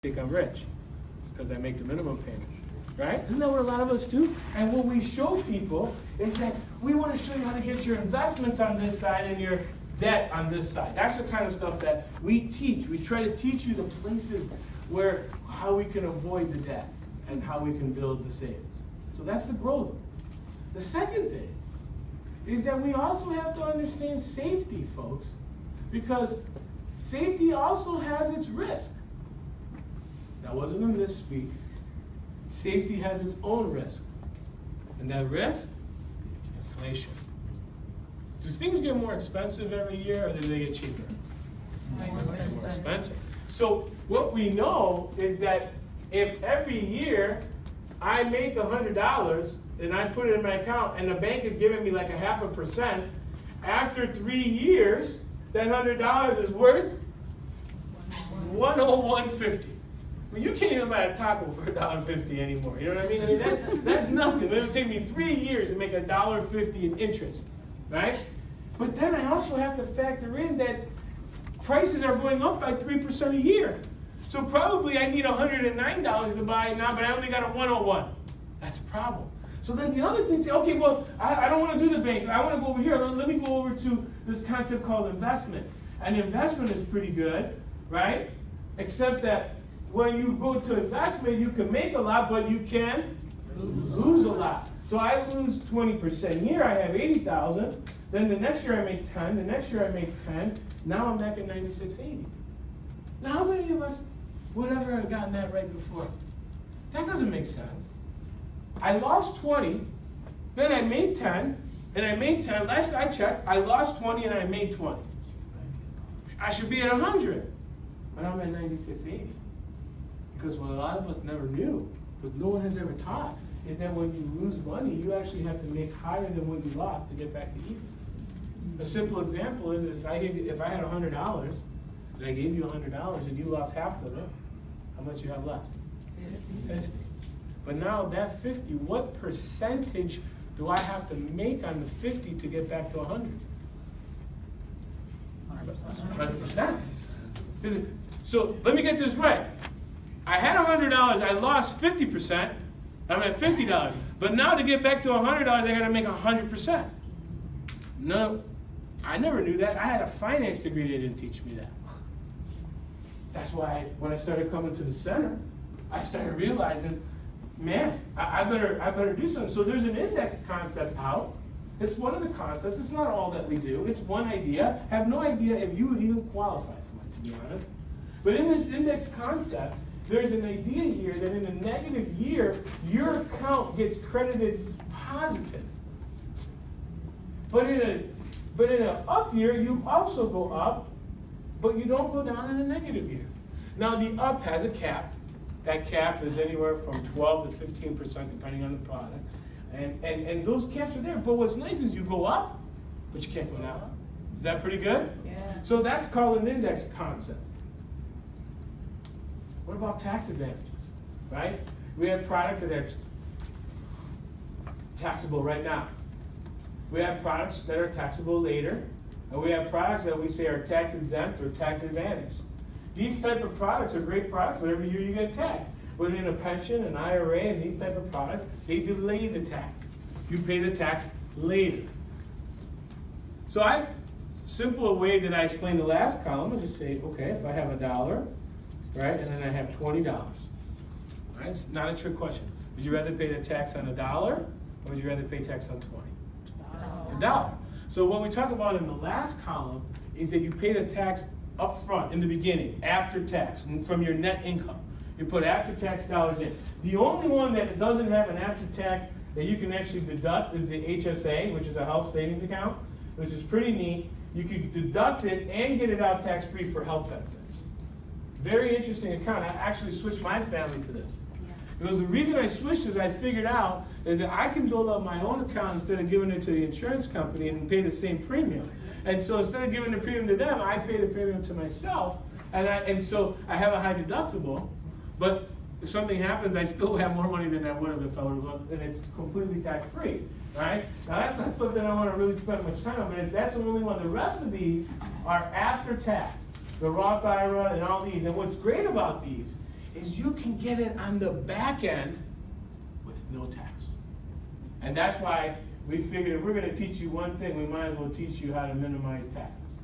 think I'm rich because I make the minimum payment, right? Isn't that what a lot of us do? And what we show people is that we want to show you how to get your investments on this side and your debt on this side. That's the kind of stuff that we teach. We try to teach you the places where, how we can avoid the debt and how we can build the savings. So that's the growth. The second thing is that we also have to understand safety, folks, because safety also has its risk. That wasn't a misspeak. Safety has its own risk. And that risk? Inflation. Do things get more expensive every year or do they get cheaper? More expensive. So what we know is that if every year I make $100 and I put it in my account and the bank is giving me like 0.5%, after 3 years, that $100 is worth $101.50. I mean, you can't even buy a taco for $1.50 anymore. You know what I mean? That's nothing. It'll take me 3 years to make $1.50 in interest, right? But then I also have to factor in that prices are going up by 3% a year. So probably I need $109 to buy it now, but I only got a 101. That's the problem. So then the other thing, say, okay, well, I don't want to do the banks. I want to go over here. Let me go over to this concept called investment. And investment is pretty good, right? Except that when you go to investment, you can make a lot, but you can lose a lot. So I lose 20% here. I have 80,000. Then the next year I make 10. The next year I make 10. Now I'm back at 96.80. Now how many of us would ever have gotten that right before? That doesn't make sense. I lost 20, then I made 10, and I made 10. Last I checked, I lost 20 and I made 20. I should be at 100, but I'm at 96.80. Because what a lot of us never knew, because no one has ever taught, is that when you lose money, you actually have to make higher than what you lost to get back to even. A simple example is if I had $100 and I gave you $100 and you lost half of it, how much you have left? 50. But now that 50, what percentage do I have to make on the 50 to get back to 100? 100%. So let me get this right. I had $100, I lost 50%, I'm at $50. But now to get back to $100, I gotta make 100%. No, I never knew that. I had a finance degree, they didn't teach me that. That's why when I started coming to the center, I started realizing, man, I better do something. So there's an index concept out. It's one of the concepts. It's not all that we do. It's one idea. I have no idea if you would even qualify for it, to be honest. But in this index concept, there's an idea here that in a negative year, your account gets credited positive. But in an up year, you also go up, but you don't go down in a negative year. Now the up has a cap. That cap is anywhere from 12 to 15% depending on the product. And those caps are there. But what's nice is you go up, but you can't go down. Is that pretty good? Yeah. So that's called an index concept. What about tax advantages, right? We have products that are taxable right now. We have products that are taxable later. And we have products that we say are tax exempt or tax advantaged. These type of products are great products, but every year you get taxed. But in a pension, an IRA, and these type of products, they delay the tax. You pay the tax later. So simple way that I explained the last column, I just say, okay, if I have $1, right, and then I have $20, right? It's not a trick question. Would you rather pay the tax on $1, or would you rather pay tax on 20? $1. So what we talk about in the last column is that you pay the tax up front, in the beginning, after tax, and from your net income. You put after-tax dollars in. The only one that doesn't have an after-tax that you can actually deduct is the HSA, which is a health savings account, which is pretty neat. You can deduct it and get it out tax-free for health benefits. Very interesting account. I actually switched my family to this. Because the reason I switched is I figured out is that I can build up my own account instead of giving it to the insurance company and pay the same premium. And so instead of giving the premium to them, I pay the premium to myself. And so I have a high deductible, but if something happens, I still have more money than I would have if I would have, and it's completely tax-free, right? Now that's not something I want to really spend much time on, but that's the only one. The rest of these are after tax. The Roth IRA and all these. And what's great about these is you can get it on the back end with no tax. And that's why we figured if we're going to teach you one thing, we might as well teach you how to minimize taxes.